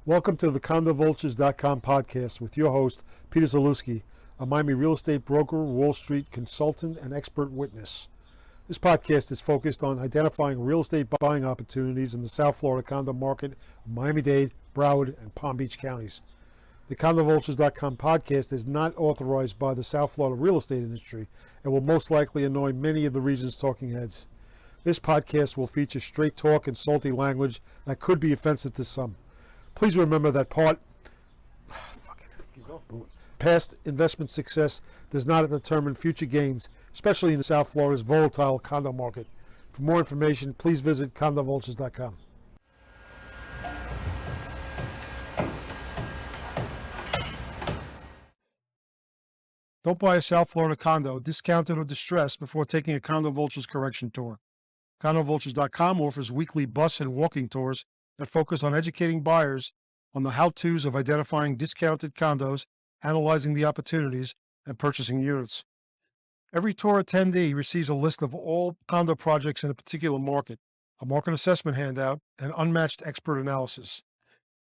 Welcome to the CondoVulturesTV podcast with your host, Peter Zalewski, a Miami real estate broker, Wall Street consultant, and expert witness. This podcast is focused on identifying real estate buying opportunities in the South Florida condo market of Miami-Dade, Broward, and Palm Beach counties. The CondoVulturesTV podcast is not authorized by the South Florida real estate industry and will most likely annoy many of the region's talking heads. This podcast will feature straight talk and salty language that could be offensive to some. Please remember that past investment success does not determine future gains, especially in South Florida's volatile condo market. For more information, please visit CondoVultures.com. Don't buy a South Florida condo, discounted or distressed, before taking a Condo Vultures correction tour. CondoVultures.com offers weekly bus and walking tours that focus on educating buyers on the how-tos of identifying discounted condos, analyzing the opportunities, and purchasing units. Every tour attendee receives a list of all condo projects in a particular market, a market assessment handout, and unmatched expert analysis.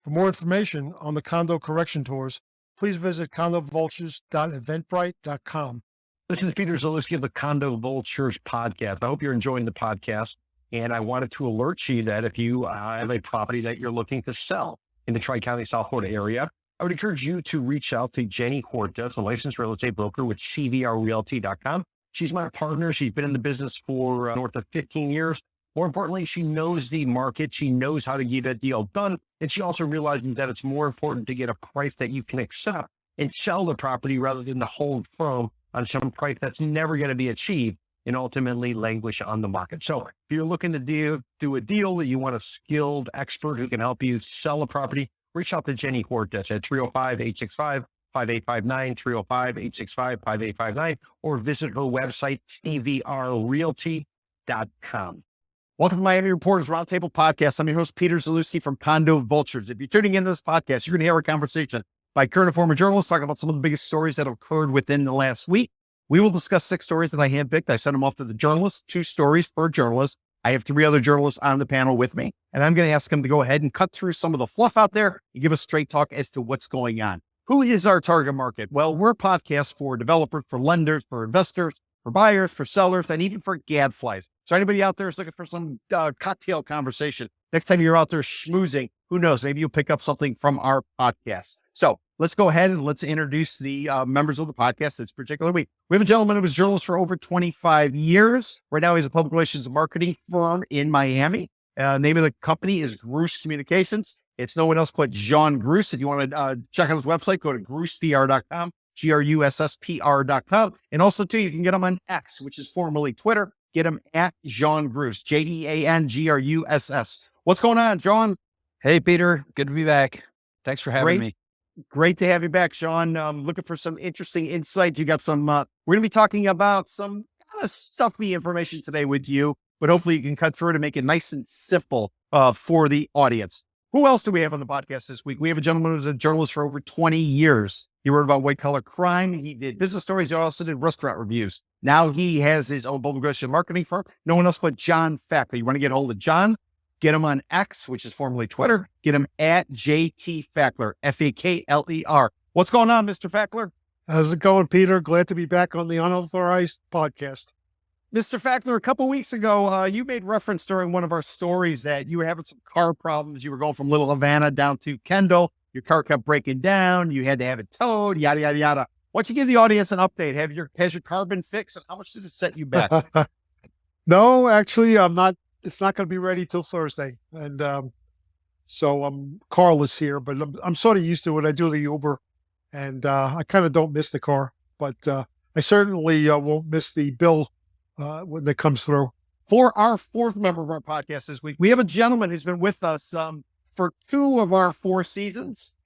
For more information on the condo correction tours, please visit CondoVultures.eventbrite.com. This is Peter Zalewski of the Condo Vultures podcast. I hope you're enjoying the podcast. And I wanted to alert you that if you have a property that you're looking to sell in the Tri-County, South Florida area, I would encourage you to reach out to Jenny Cortez, a licensed real estate broker with CVRRealty.com. She's my partner. She's been in the business for north of 15 years. More importantly, she knows the market. She knows how to get a deal done. And she also realizes that it's more important to get a price that you can accept and sell the property rather than to hold firm on some price that's never going to be achieved and ultimately languish on the market. So if you're looking to do a deal that you want a skilled expert who can help you sell a property, reach out to Jenny Cortez at 305-865-5859, 305-865-5859, or visit her website, CVRRealty.com. Welcome to Miami Reporters Roundtable podcast. I'm your host, Peter Zalewski from Condo Vultures. If you're tuning into this podcast, you're going to hear a conversation by current and former journalists talking about some of the biggest stories that have occurred within the last week. We will discuss 6 stories that I handpicked. I sent them off to the journalists, 2 stories per journalist. I have 3 other journalists on the panel with me, and I'm going to ask them to go ahead and cut through some of the fluff out there and give us straight talk as to what's going on. Who is our target market? Well, we're a podcast for developers, for lenders, for investors, for buyers, for sellers, and even for gadflies. So anybody out there is looking for some cocktail conversation. Next time you're out there schmoozing, who knows, maybe you'll pick up something from our podcast. So let's go ahead and let's introduce the members of the podcast this particular week. We have a gentleman who was a journalist for over 25 years. Right now, he's a public relations and marketing firm in Miami. Name of the company is Gruss Communications. It's no one else but John Gruss. If you want to check out his website, go to GrussPR.com, GRUSSPR.com. And also, too, you can get him on X, which is formerly Twitter. Get him at John Gruss, JDANGRUSS. What's going on, John? Hey, Peter. Good to be back. Thanks for having me. Great to have you back, Sean. Looking for some interesting insight. You got some, we're going to be talking about some kind of stuffy information today with you, but hopefully you can cut through it and make it nice and simple for the audience. Who else do we have on the podcast this week? We have a gentleman who's a journalist for over 20 years. He wrote about white collar crime. He did business stories. He also did restaurant reviews. Now he has his own public relations marketing firm. No one else but John Fakler. You want to get a hold of John? Get him on X, which is formerly Twitter. Get him at JT Fakler, Fakler. What's going on, Mr. Fakler? How's it going, Peter? Glad to be back on the unauthorized podcast. Mr. Fakler, a couple weeks ago, you made reference during one of our stories that you were having some car problems. You were going from Little Havana down to Condo. Your car kept breaking down. You had to have it towed, yada, yada, yada. Why don't you give the audience an update? Has your car been fixed, and how much did it set you back? No, actually, I'm not. It's not going to be ready till Thursday. And so I'm carless here, but I'm sort of used to it. I do the Uber, and I kind of don't miss the car, but I certainly won't miss the bill when it comes through. For our 4th member of our podcast this week, we have a gentleman who's been with us for 2 of our 4 seasons.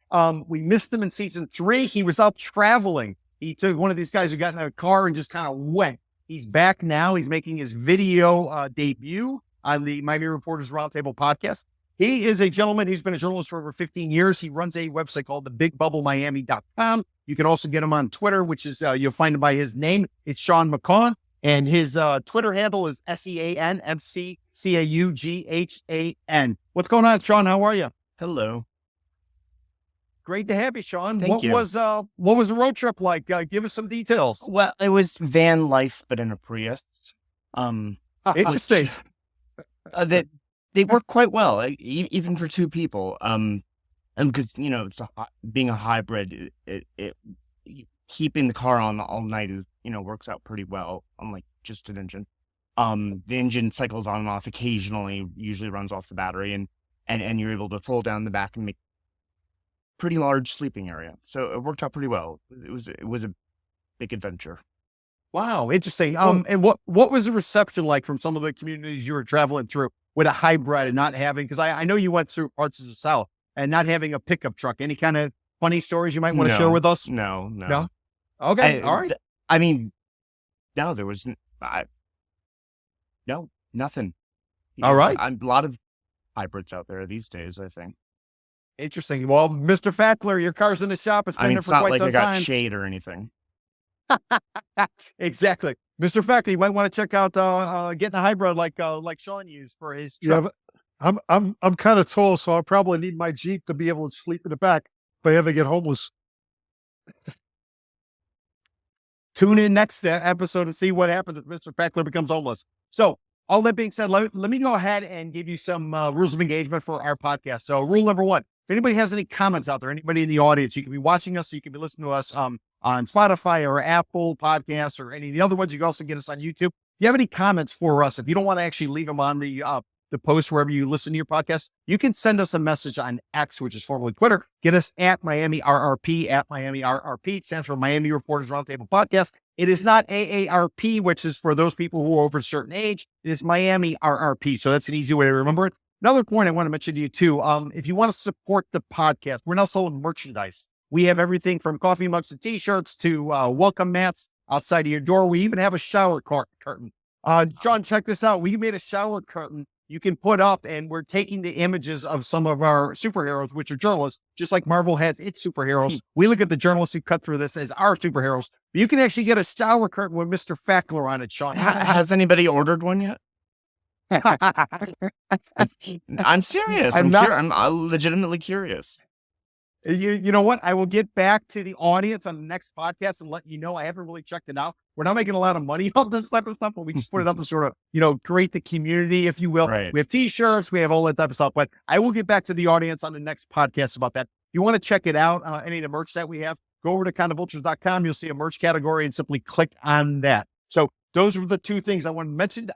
We missed him in season 3. He was out traveling. He took one of these guys who got in a car and just kind of went. He's back now. He's making his video debut on the Miami Reporters Roundtable podcast. He is a gentleman who's been a journalist for over 15 years. He runs a website called thebigbubblemiami.com. You can also get him on Twitter, which is, you'll find him by his name. It's Sean McCaughan. And his Twitter handle is SeanMcCaughan. What's going on, Sean? How are you? Hello. Great to have you, Sean. Thank you. What was the road trip like? Give us some details. Well, it was van life, but in a Prius. Interesting. That they work quite well, even for two people. And because it's being a hybrid, it keeping the car on all night is works out pretty well. Unlike just an engine. The engine cycles on and off occasionally. Usually runs off the battery, and you're able to fold down the back and make pretty large sleeping area. So it worked out pretty well. It was a big adventure. Wow, interesting. And what was the reception like from some of the communities you were traveling through with a hybrid and not having? Because I know you went through parts of the South and not having a pickup truck. Any kind of funny stories you might want to share with us? No. Okay, all right. I mean, no, there was no nothing. All right. A lot of hybrids out there these days, I think. Interesting. Well, Mr. Fakler, your car's in the shop. It's been there it's for not quite like some I got time. shade or anything. Exactly. Mr. Fakler, you might want to check out getting a hybrid like Sean used for his truck. Yeah, but I'm kind of tall, so I'll probably need my Jeep to be able to sleep in the back if I ever get homeless. Tune in next episode to see what happens if Mr. Fakler becomes homeless. So all that being said, let me go ahead and give you some rules of engagement for our podcast. So rule number one, if anybody has any comments out there, anybody in the audience, you can be watching us, you can be listening to us on Spotify or Apple Podcasts or any of the other ones. You can also get us on YouTube. If you have any comments for us, if you don't want to actually leave them on the post wherever you listen to your podcast, you can send us a message on X, which is formerly Twitter. Get us at Miami RRP, at Miami RRP. It stands for Miami Reporters Roundtable Podcast. It is not AARP, which is for those people who are over a certain age. It is Miami RRP. So that's an easy way to remember it. Another point I want to mention to you too, if you want to support the podcast, we're now selling merchandise. We have everything from coffee mugs to t-shirts to welcome mats outside of your door. We even have a shower curtain. John, check this out. We made a shower curtain you can put up, and we're taking the images of some of our superheroes, which are journalists, just like Marvel has its superheroes. We look at the journalists who cut through this as our superheroes. But you can actually get a shower curtain with Mr. Fakler on it, Sean. Has anybody ordered one yet? I'm serious. I'm legitimately curious. You know what? I will get back to the audience on the next podcast and let you know. I haven't really checked it out. We're not making a lot of money on this type of stuff, but we just put it up to sort of, create the community, if you will. Right. We have t-shirts, we have all that type of stuff, but I will get back to the audience on the next podcast about that. If you want to check it out, any of the merch that we have, go over to CondoVultures.com. You'll see a merch category and simply click on that. So those are the two things I want to mention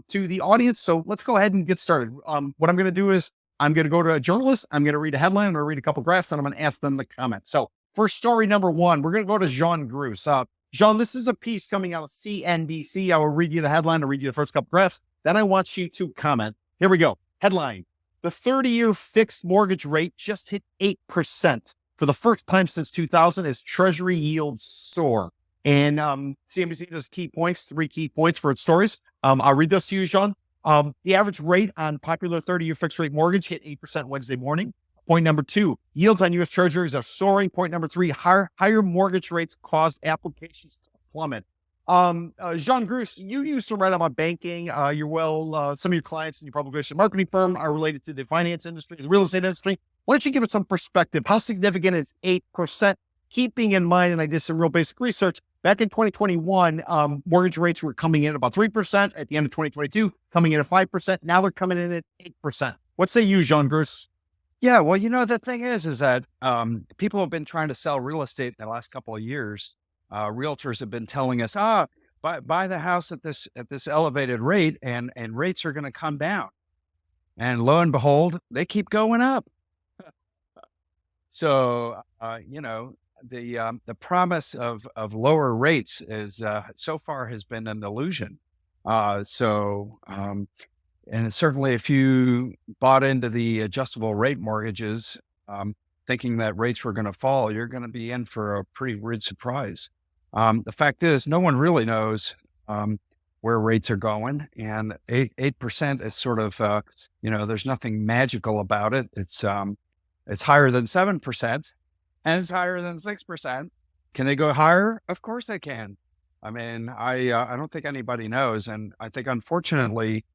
to the audience. So let's go ahead and get started. What I'm going to do is I'm going to go to a journalist. I'm going to read a headline. I'm going to read a couple graphs, and I'm going to ask them the comment. So for story number one, we're going to go to John Gruss. John, this is a piece coming out of CNBC. I will read you the headline. I'll read you the first couple graphs. Then I want you to comment. Here we go. Headline: the 30-year fixed mortgage rate just hit 8% for the first time since 2000 as Treasury yields soar. And CNBC does key points, 3 key points for its stories. I'll read this to you, John. The average rate on popular 30-year fixed rate mortgage hit 8% Wednesday morning. Point number 2, yields on U.S. Treasuries are soaring. Point number 3, higher mortgage rates caused applications to plummet. John Gruss, you used to write about banking. Some of your clients in your public relations marketing firm are related to the finance industry, the real estate industry. Why don't you give us some perspective? How significant is 8%? Keeping in mind, and I did some real basic research, back in 2021, mortgage rates were coming in about 3%. At the end of 2022, coming in at 5%. Now they're coming in at 8%. What say you, John Gruss? Yeah, well, the thing is that people have been trying to sell real estate in the last couple of years. Realtors have been telling us, buy the house at this elevated rate, and rates are going to come down. And lo and behold, they keep going up. So, the promise of lower rates is so far has been an illusion. And certainly if you bought into the adjustable rate mortgages, thinking that rates were going to fall, you're going to be in for a pretty weird surprise. The fact is, no one really knows where rates are going, and 8% is sort of, there's nothing magical about it. It's higher than 7%, and it's higher than 6%. Can they go higher? Of course they can. I mean, I don't think anybody knows, and I think unfortunately,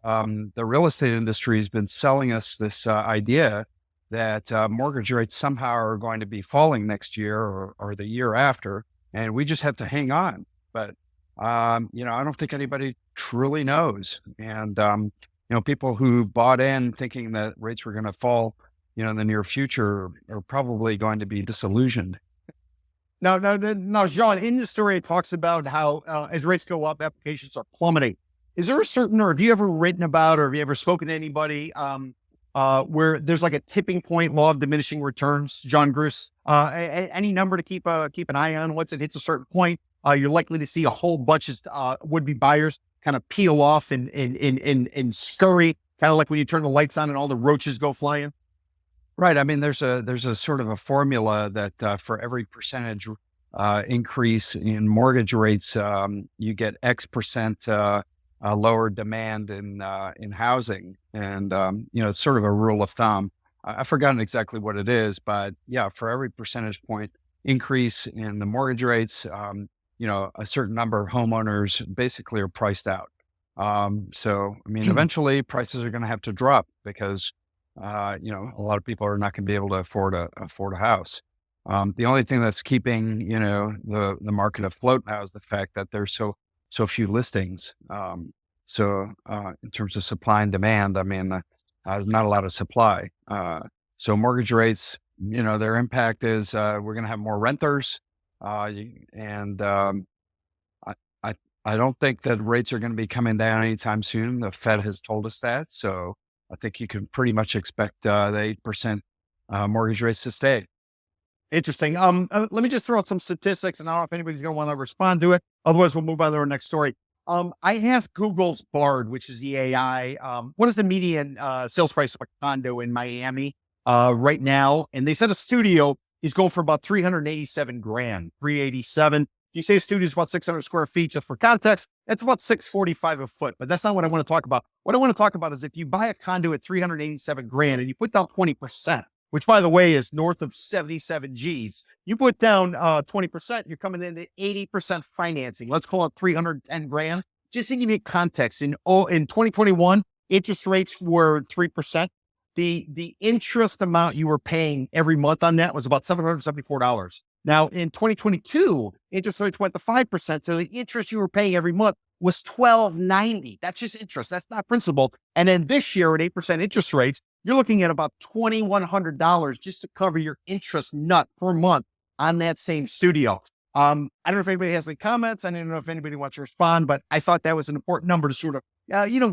the real estate industry has been selling us this idea that mortgage rates somehow are going to be falling next year or the year after, and we just have to hang on. But I don't think anybody truly knows. And people who bought in thinking that rates were going to fall, in the near future are probably going to be disillusioned. Now, John, in the story, it talks about how as rates go up, applications are plummeting. Is there a certain, or have you ever written about, or have you ever spoken to anybody where there's like a tipping point, law of diminishing returns, John Gruss, any number to keep an eye on? Once it hits a certain point, you're likely to see a whole bunch of would-be buyers kind of peel off and scurry, kind of like when you turn the lights on and all the roaches go flying. Right. I mean, there's a sort of a formula that for every percentage increase in mortgage rates, you get X percent lower demand in housing, and it's sort of a rule of thumb. I've forgotten exactly what it is, but yeah, for every percentage point increase in the mortgage rates, a certain number of homeowners basically are priced out. So I mean, eventually prices are going to have to drop because a lot of people are not going to be able to afford a house. The only thing that's keeping, the market afloat now is the fact that there's so few listings. In terms of supply and demand, I mean, there's not a lot of supply. So mortgage rates, their impact is we're going to have more renters. And I don't think that rates are going to be coming down anytime soon. The Fed has told us that. So I think you can pretty much expect the 8% mortgage rates to stay. Interesting. Let me just throw out some statistics, and I don't know if anybody's going to want to respond to it. Otherwise, we'll move on to our next story. I have Google's Bard, which is the AI. What is the median sales price of a condo in Miami right now? And they said a studio is going for about $387,000, $387,000. If you say a studio is about 600 square feet, just for context, that's about $645 a foot. But that's not what I want to talk about. What I want to talk about is if you buy a condo at $387,000 and you put down 20%, which by the way is north of 77 G's, you put down 20%, you're coming in at 80% financing. Let's call it $310,000. Just to give you context, in 2021, interest rates were 3%. The interest amount you were paying every month on that was about $774. Now, in 2022, interest rates went to 5%. So the interest you were paying every month was $1,290. That's just interest. That's not principal. And then this year at 8% interest rates, you're looking at about $2,100 just to cover your interest nut per month on that same studio. I don't know if anybody has any comments. I don't know if anybody wants to respond, but I thought that was an important number to sort of,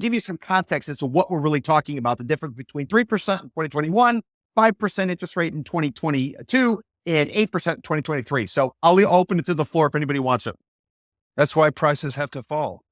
give you some context as to what we're really talking about. The difference between 3% in 2021, 5% interest rate in 2022, and 8% in 2023. So I'll open it to the floor if anybody wants it. That's why prices have to fall.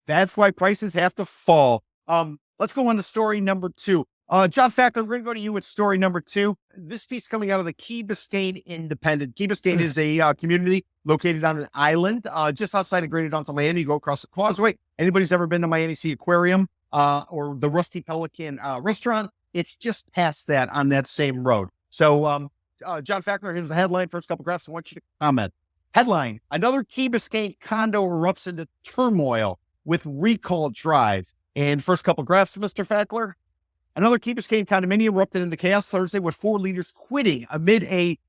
That's why prices have to fall. Let's go on to story number 2. John Fakler, we're going to go to you with story number 2. This piece coming out of the Key Biscayne Independent. Key Biscayne is a community located on an island just outside of Greater Downtown Miami. You go across the causeway. Anybody's ever been to Miami Sea Aquarium or the Rusty Pelican restaurant? It's just past that on that same road. So, John Fakler, here's the headline. First couple graphs. I want you to comment. Headline: Another Key Biscayne condo erupts into turmoil with recall drive. And first couple graphs, Mr. Fakler. Another Key Biscayne condominium erupted into chaos Thursday with 4 leaders quitting amid a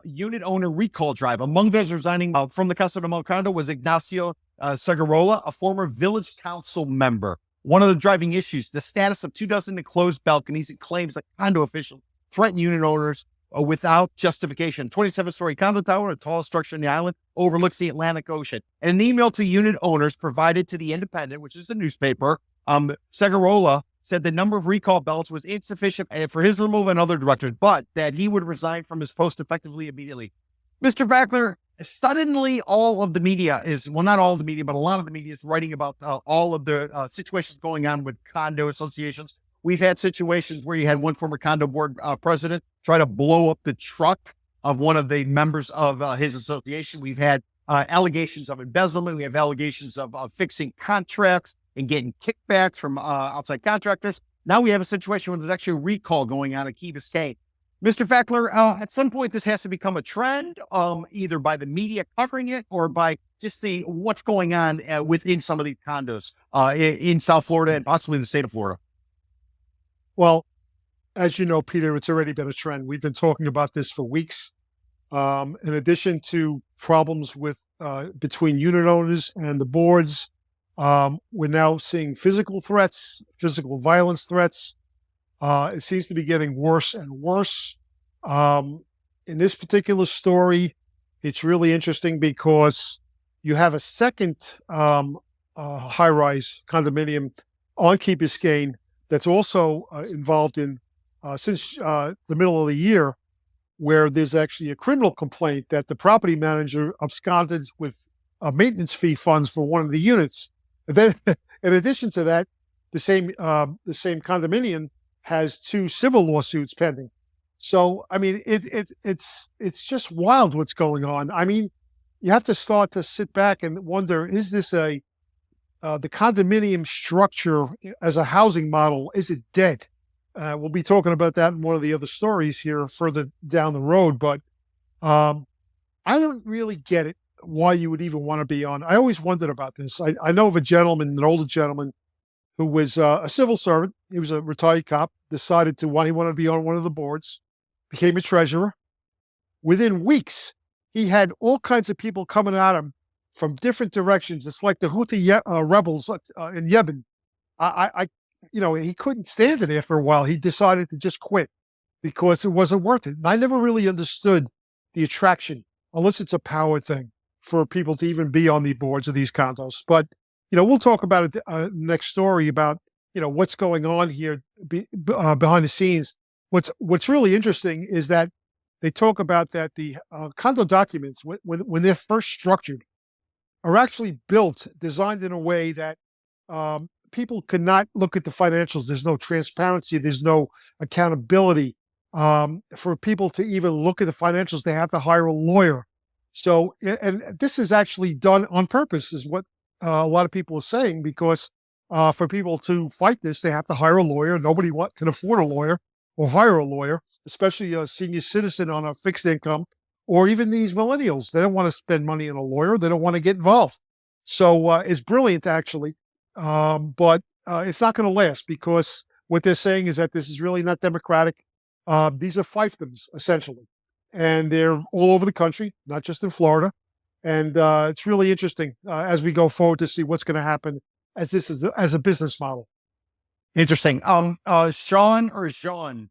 unit owner recall drive. Among those resigning from the Casa de Mal condo was Ignacio Segurola, a former village council member. One of the driving issues, the status of 2 dozen enclosed balconies and claims that condo officials threaten unit owners without justification. 27-story condo tower, the tallest structure in the island, overlooks the Atlantic Ocean. And an email to unit owners provided to the Independent, which is the newspaper, Segurola said the number of recall ballots was insufficient for his removal and other directors, but that he would resign from his post effectively immediately. Mr. Fakler, suddenly all of the media is, well, not all of the media, but a lot of the media is writing about all of the situations going on with condo associations. We've had situations where you had one former condo board president try to blow up the truck of one of the members of his association. We've had allegations of embezzlement. We have allegations of fixing contracts and getting kickbacks from outside contractors. Now we have a situation where there's actually a recall going on at Key Biscayne. Mr. Fakler, at some point this has to become a trend, either by the media covering it or by just what's going on within some of these condos in South Florida and possibly the state of Florida. Well, as you know, Peter, it's already been a trend. We've been talking about this for weeks. In addition to problems with between unit owners and the boards, we're now seeing physical threats, physical violence threats. It seems to be getting worse and worse. In this particular story, it's really interesting because you have a second high-rise condominium on Key Biscayne that's also involved in, since the middle of the year, where there's actually a criminal complaint that the property manager absconded with maintenance fee funds for one of the units. And then, in addition to that, the same condominium has 2 civil lawsuits pending. So, I mean, it's just wild what's going on. I mean, you have to start to sit back and wonder: is this the condominium structure as a housing model? Is it dead? We'll be talking about that in one of the other stories here further down the road. But I don't really get it, why you would even want to be on. I always wondered about this. I know of a gentleman, an older gentleman, who was a civil servant. He was a retired cop, decided he wanted to be on one of the boards, became a treasurer. Within weeks, he had all kinds of people coming at him from different directions. It's like the Houthi rebels in Yemen. He couldn't stand it after a while. He decided to just quit because it wasn't worth it. And I never really understood the attraction, unless it's a power thing, for people to even be on the boards of these condos. But, we'll talk about it next story about, what's going on here behind the scenes. What's really interesting is that they talk about that the condo documents, when they're first structured, are actually designed in a way that people cannot look at the financials. There's no transparency. There's no accountability. For people to even look at the financials, they have to hire a lawyer. So, and this is actually done on purpose, is what a lot of people are saying, because for people to fight this, they have to hire a lawyer. Nobody can afford a lawyer or hire a lawyer, especially a senior citizen on a fixed income, or even these millennials. They don't want to spend money on a lawyer. They don't want to get involved. So it's brilliant, actually. But it's not going to last, because what they're saying is that this is really not democratic. These are fiefdoms, essentially. And they're all over the country, not just in Florida. And it's really interesting as we go forward to see what's going to happen as this is as a business model. Interesting. Sean or Sean,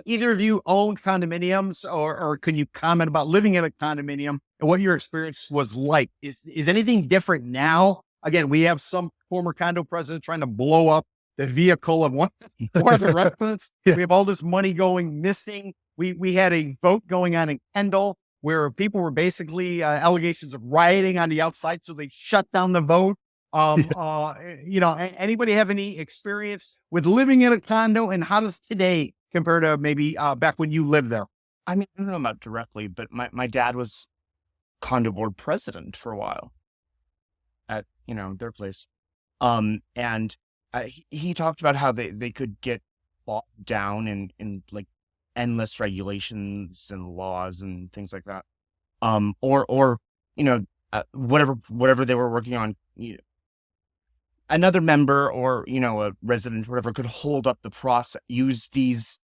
either of you own condominiums, or can you comment about living in a condominium and what your experience was like? Is anything different now? Again, we have some former condo president trying to blow up the vehicle of one of the residents. Yeah. We have all this money going missing. We had a vote going on in Kendall where people were basically allegations of rioting on the outside, so they shut down the vote. Anybody have any experience with living in a condo, and how does today compare to maybe back when you lived there? I mean, I don't know about directly, but my dad was condo board president for a while at, their place. And he talked about how they could get bogged down in like endless regulations and laws and things like that. Whatever they were working on, another member or, a resident, whatever, could hold up the process, use these,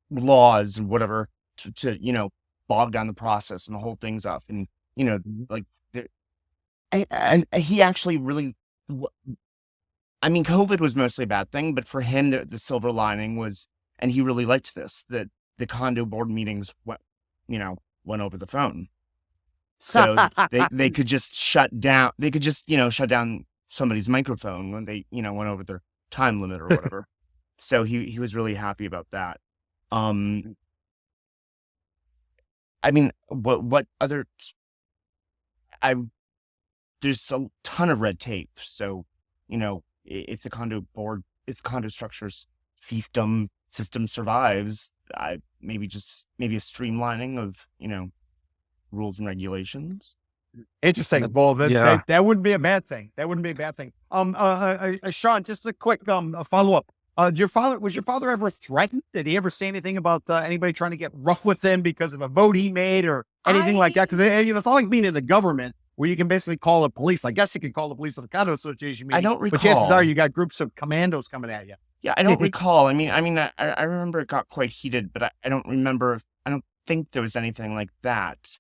laws and whatever to bog down the process and the whole thing's up. And, and he actually really, COVID was mostly a bad thing, but for him, the silver lining was, and he really liked this, that the condo board meetings went over the phone. So they could just shut down. They could just, shut down somebody's microphone when they, went over their time limit or whatever. So he was really happy about that. What other? There's a ton of red tape. So, if the condo structure's fiefdom system survives, maybe a streamlining of, rules and regulations. Interesting. Well, that wouldn't be a bad thing. Sean, just a quick follow up. Was your father ever threatened? Did he ever say anything about anybody trying to get rough with him because of a vote he made or anything like that? Because it's not like being in the government where you can basically call the police. I guess you can call the police at the condo association meeting. I don't recall. But chances are you got groups of commandos coming at you. Yeah, I don't recall. I remember it got quite heated, but I don't remember. I don't think there was anything like that.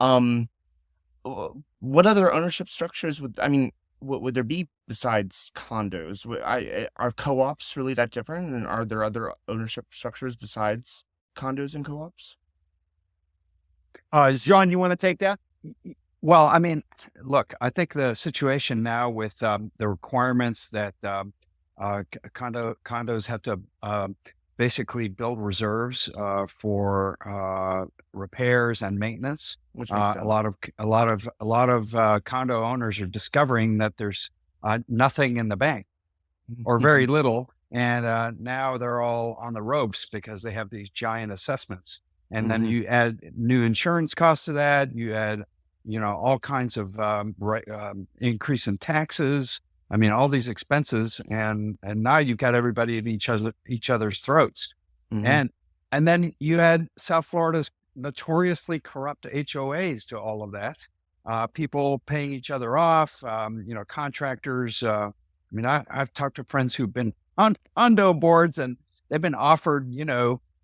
What other ownership structures would there be besides condos? Are co-ops really that different? And are there other ownership structures besides condos and co-ops? John, you want to take that? Well, I mean, look, I think the situation now with the requirements that condos have to basically build reserves for repairs and maintenance. Which makes sense. A lot of condo owners are discovering that there's nothing in the bank or very little, and now they're all on the ropes because they have these giant assessments. And then you add new insurance costs to that. You add, all kinds of increase in taxes. I mean, all these expenses, and now you've got everybody at each other's throats. And then you add South Florida's notoriously corrupt HOAs to all of that. People paying each other off, contractors. I've talked to friends who've been on condo boards and they've been offered,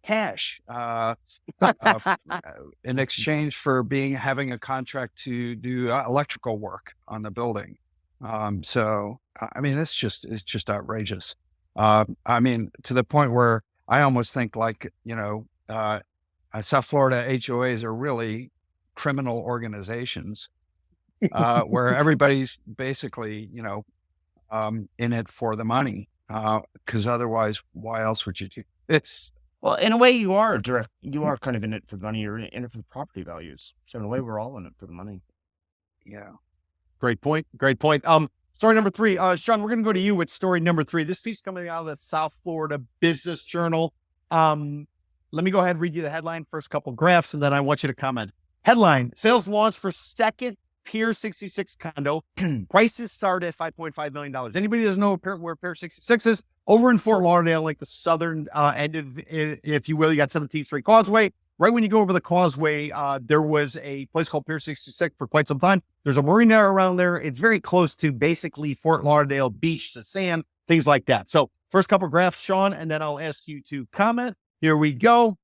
cash in exchange for having a contract to do electrical work on the building. So it's just outrageous. To the point where I almost think South Florida HOAs are really criminal organizations, where everybody's basically, in it for the money. Cause otherwise, why else would you do it's, Well, in a way, you are kind of in it for the money. You're in it for the property values. So in a way, we're all in it for the money. yeah. Great point. Story number 3. Sean, we're going to go to you with story number 3. This piece coming out of the South Florida Business Journal. Let me go ahead and read you the headline, first couple graphs, and then I want you to comment. Headline: sales launch for second Pier 66 condo. Prices start at $5.5 million. Anybody doesn't know where Pier 66 is? Over in Fort Lauderdale, like the southern end of, if you will, you got 17th Street Causeway. Right when you go over the causeway, there was a place called Pier 66 for quite some time. There's a marina around there. It's very close to basically Fort Lauderdale beach, the sand, things like that. So first couple graphs, Sean, and then I'll ask you to comment. Here we go.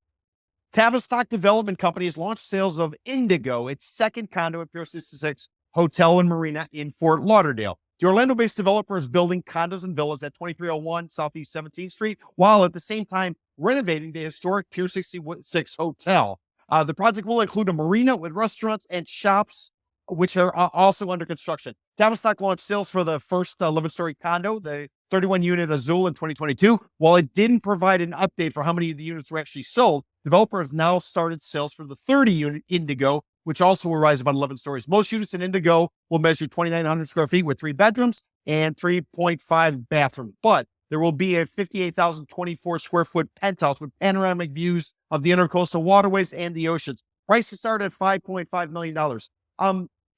Tavistock Development Company has launched sales of Indigo, its second condo at Pier 66 Hotel and Marina in Fort Lauderdale. The Orlando-based developer is building condos and villas at 2301 Southeast 17th Street, while at the same time renovating the historic Pier 66 Hotel. The project will include a marina with restaurants and shops, which are also under construction. Tavistock launched sales for the first 11-story condo, the 31-unit Azul, in 2022. While it didn't provide an update for how many of the units were actually sold, developer has now started sales for the 30-unit Indigo, which also will rise about 11 stories. Most units in Indigo will measure 2,900 square feet with 3 bedrooms and 3.5 bathrooms. But there will be a 58,024 square foot penthouse with panoramic views of the intercoastal waterways and the oceans. Prices start at $5.5 million.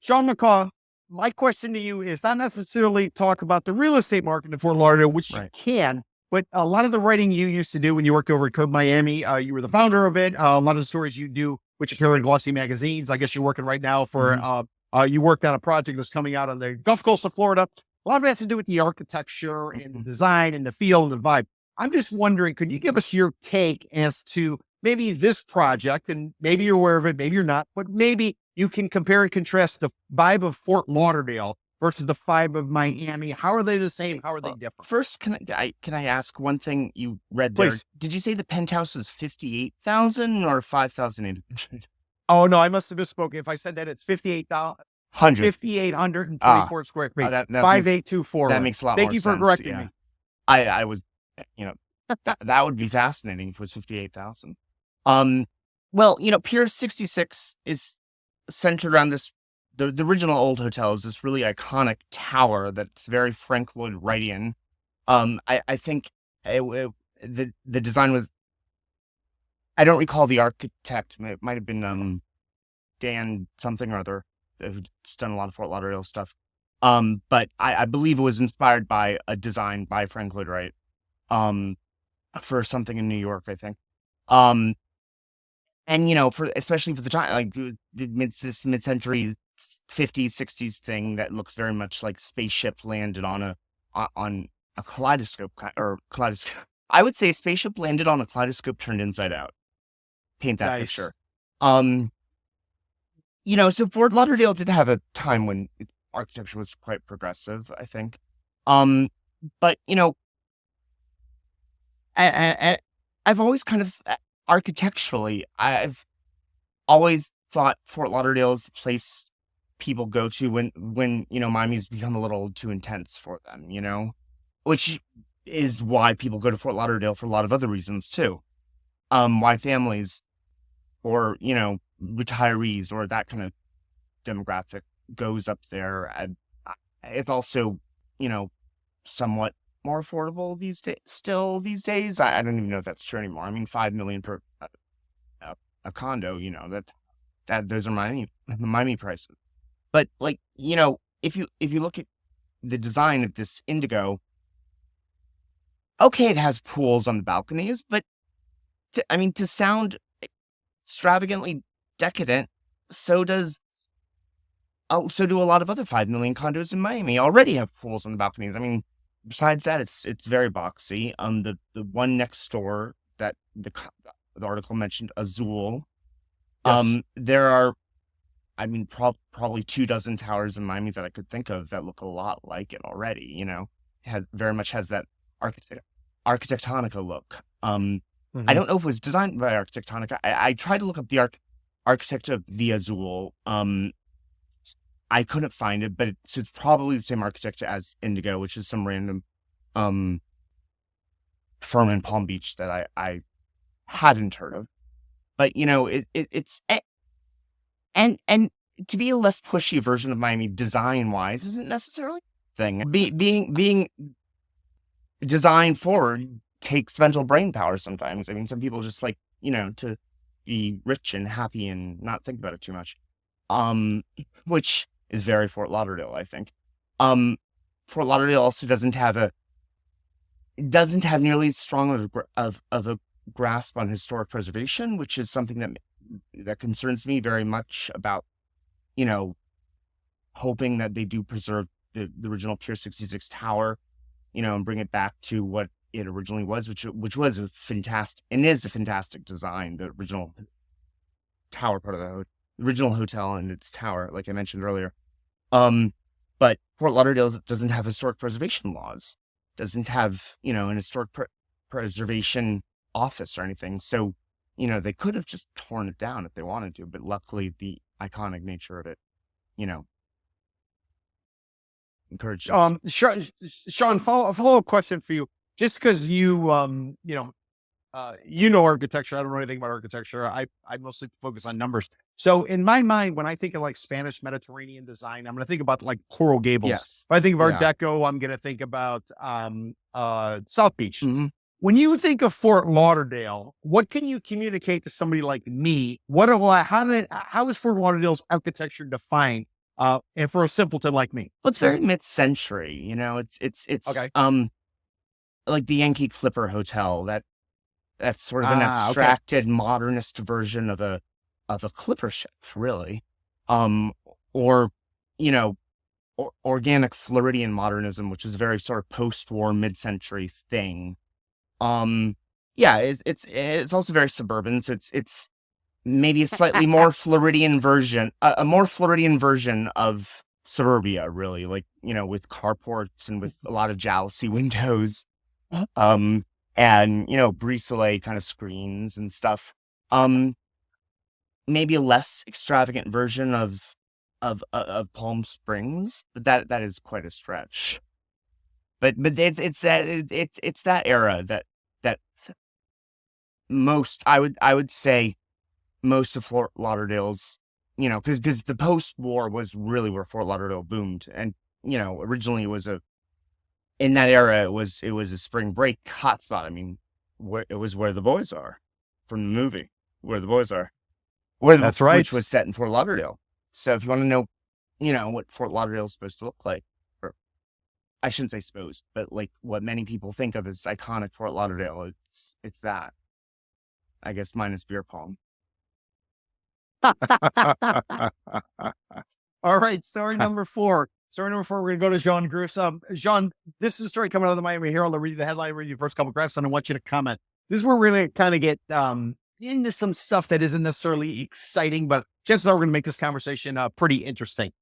Sean McCaughan, my question to you is not necessarily talk about the real estate market in Fort Lauderdale, which you can, but a lot of the writing you used to do when you worked over at Code Miami, you were the founder of it. A lot of the stories you do, which appear in glossy magazines. I guess you're working right now for, you worked on a project that's coming out on the Gulf Coast of Florida. A lot of it has to do with the architecture and the design and the feel and the vibe. I'm just wondering, could you give us your take as to maybe this project, and maybe you're aware of it, maybe you're not, but maybe you can compare and contrast the vibe of Fort Lauderdale versus the vibe of Miami. How are they the same? How are they different? First, can I ask one thing you read there? Please. Did you say the penthouse is 58,000 or 5,800? Oh, no, I must have misspoken. If I said that, it's 5,824 square feet. 5,824. That makes a lot more sense. Thank you for correcting me. I was, that would be fascinating if it was 58,000. Well, Pier 66 is centered around this. The original old hotel is this really iconic tower that's very Frank Lloyd Wrightian. I think the design was, I don't recall the architect. It might have been Dan something or other, who's done a lot of Fort Lauderdale stuff. But I believe it was inspired by a design by Frank Lloyd Wright for something in New York, I think. And especially for the time, like this mid-century 50s, 60s thing that looks very much like spaceship landed on kaleidoscope or kaleidoscope. I would say a spaceship landed on a kaleidoscope turned inside out. Paint that Nice. picture. So Fort Lauderdale did have a time when architecture was quite progressive, I think. But I've always kind of architecturally, I've always thought Fort Lauderdale is the place people go to when Miami's become a little too intense for them, which is why people go to Fort Lauderdale for a lot of other reasons too. Why families or, retirees or that kind of demographic goes up there. And it's also, somewhat more affordable these days. I don't even know if that's true anymore. I mean, $5 million per a condo, that those are Miami prices. But if you look at the design of this Indigo, okay, it has pools on the balconies, but to sound extravagantly decadent, so do a lot of other 5 million condos in Miami already have pools on the balconies. I mean, besides that, it's very boxy. The one next door that the article mentioned, Azul. Yes. There are, probably 24 towers in Miami that I could think of that look a lot like it already. Very much has that Architectonica look. I don't know if it was designed by Architectonica. I tried to look up the architect of the Azul. I couldn't find it, but it's probably the same architect as Indigo, which is some random firm in Palm Beach that I hadn't heard of. But it's and to be a less pushy version of Miami design wise isn't necessarily a thing. Being design forward takes mental brain power sometimes. I mean, some people just like to be rich and happy and not think about it too much. Which is very Fort Lauderdale, I think. Fort Lauderdale also doesn't have nearly as strong of a grasp on historic preservation, which is something that concerns me very much about, hoping that they do preserve the original Pier 66 tower, and bring it back to what it originally was, which was a fantastic design, the original tower part of the original hotel and its tower, like I mentioned earlier. But Fort Lauderdale doesn't have historic preservation laws, doesn't have, an historic preservation office or anything. So, they could have just torn it down if they wanted to, but luckily the iconic nature of it, encouraged it. Sean, follow-up question for you. Just because you architecture, I don't know anything about architecture. I mostly focus on numbers. So in my mind, when I think of like Spanish Mediterranean design, I'm going to think about like Coral Gables. Yes. If I think of Art Yeah. Deco, I'm going to think about South Beach. Mm-hmm. When you think of Fort Lauderdale, what can you communicate to somebody like me? How is Fort Lauderdale's architecture defined? And for a simpleton like me, Well, it's very mid-century. It's okay. Like the Yankee Clipper Hotel. That's sort of an Okay. abstracted modernist version of a clipper ship, really. Or organic Floridian modernism, which is a very sort of post-war mid-century thing. Yeah, it's also very suburban. So it's maybe a slightly more Floridian version, a more Floridian version of suburbia, really, like, with carports and with a lot of jalousie windows, and, brise soleil kind of screens and stuff. Maybe a less extravagant version of Palm Springs, but that is quite a stretch. But it's that era that most, I would say, most of Fort Lauderdale's, because the post-war was really where Fort Lauderdale boomed, and originally in that era it was a spring break hotspot. I mean, it was where the boys are from the movie, Where the Boys Are, That's right. which was set in Fort Lauderdale. So if you want to know, what Fort Lauderdale is supposed to look like, or I shouldn't say supposed, but like what many people think of as iconic Fort Lauderdale, it's that, I guess, minus beer pong. All right. Story number 4. Story number 4, we're going to go to John Gruss. John, this is a story coming out of the Miami Herald. I'll read you the headline, read you the first couple graphs, and I want you to comment. This is where we're going to kind of get into some stuff that isn't necessarily exciting, but chances are we're going to make this conversation pretty interesting.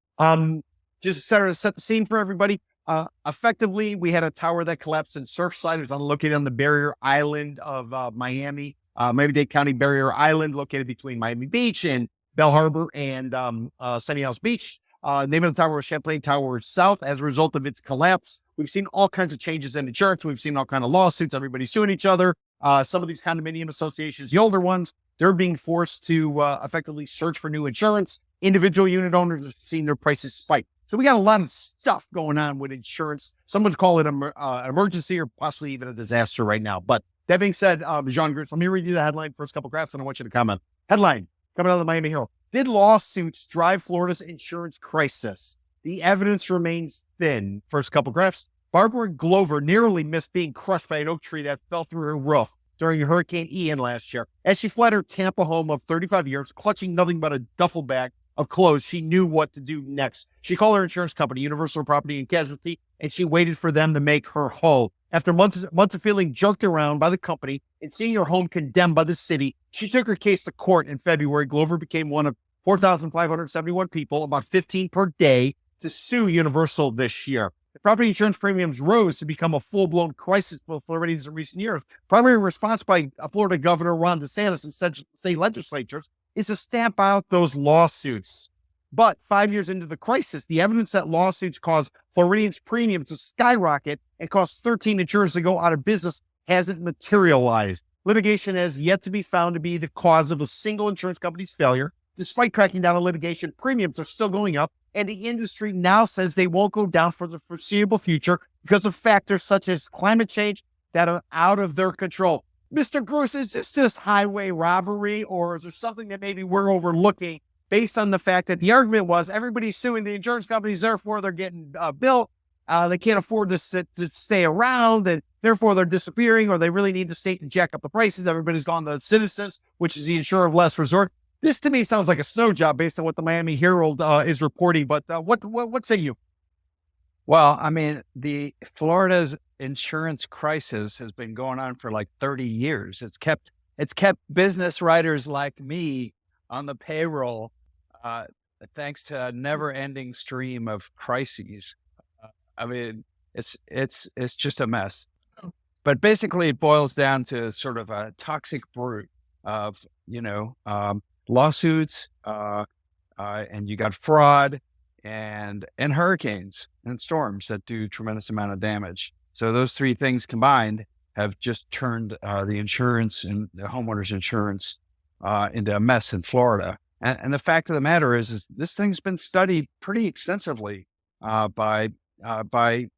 Just to set the scene for everybody. Effectively, we had a tower that collapsed in Surfside. It was located on the barrier island of Miami-Dade County Barrier Island, located between Miami Beach and Bell Harbor and Sunny House Beach. Name of the tower was Champlain Tower South. As a result of its collapse, we've seen all kinds of changes in insurance. We've seen all kinds of lawsuits. Everybody's suing each other. Some of these condominium associations, the older ones, they're being forced to effectively search for new insurance. Individual unit owners have seen their prices spike. So we got a lot of stuff going on with insurance. Some would call it an emergency or possibly even a disaster right now. But that being said, John Gruss, let me read you the headline, first couple graphs, and I want you to comment. Headline, coming out of the Miami Herald. Did lawsuits drive Florida's insurance crisis? The evidence remains thin. First couple graphs. Barbara Glover nearly missed being crushed by an oak tree that fell through her roof during Hurricane Ian last year. As she fled her Tampa home of 35 years, clutching nothing but a duffel bag of clothes, she knew what to do next. She called her insurance company, Universal Property and Casualty, and she waited for them to make her whole. After months of feeling joked around by the company and seeing her home condemned by the city, she took her case to court in February. Glover became one of 4,571 people, about 15 per day, to sue Universal this year. The property insurance premiums rose to become a full-blown crisis for Floridians in recent years. Primary response by Florida Governor Ron DeSantis and state legislatures is to stamp out those lawsuits. But 5 years into the crisis, the evidence that lawsuits caused Floridians' premiums to skyrocket and caused 13 insurers to go out of business hasn't materialized. Litigation has yet to be found to be the cause of a single insurance company's failure. Despite cracking down on litigation, premiums are still going up, and the industry now says they won't go down for the foreseeable future because of factors such as climate change that are out of their control. Mr. Gruss, is this just highway robbery, or is there something that maybe we're overlooking based on the fact that the argument was everybody's suing the insurance companies, therefore they're getting built, they can't afford to stay around, and therefore they're disappearing, or they really need the state to jack up the prices. Everybody's gone to Citizens, which is the insurer of last resort. This to me sounds like a snow job based on what the Miami Herald is reporting, but what say you? Well, I mean, the Florida's insurance crisis has been going on for like 30 years. It's kept business writers like me on the payroll, thanks to a never-ending stream of crises. I mean, it's just a mess. But basically, it boils down to sort of a toxic brew of lawsuits, and you got fraud and hurricanes and storms that do tremendous amount of damage. So those three things combined have just turned the insurance and the homeowners insurance into a mess in Florida. And the fact of the matter is this thing's been studied pretty extensively by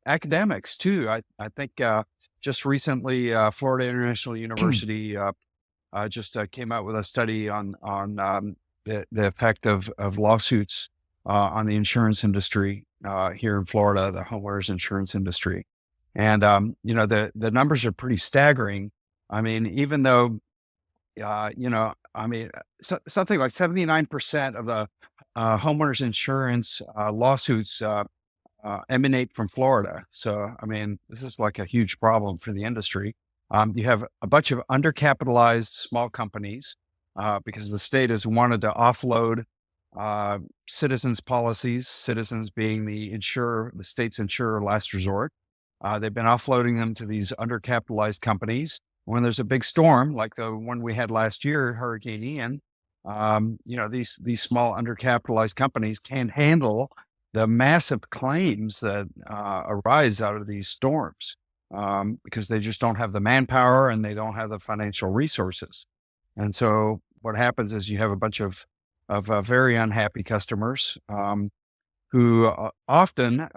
academics too. I think just recently Florida International University just came out with a study on the effect of lawsuits on the insurance industry here in Florida, the homeowners insurance industry. And, the numbers are pretty staggering. I mean, even though, something like 79% of the homeowners insurance lawsuits emanate from Florida. So, I mean, this is like a huge problem for the industry. You have a bunch of undercapitalized small companies because the state has wanted to offload Citizens policies, Citizens being the state's insurer last resort. They've been offloading them to these undercapitalized companies. When there's a big storm, like the one we had last year, Hurricane Ian, these small undercapitalized companies can't handle the massive claims that arise out of these storms because they just don't have the manpower and they don't have the financial resources. And so what happens is you have a bunch of very unhappy customers who often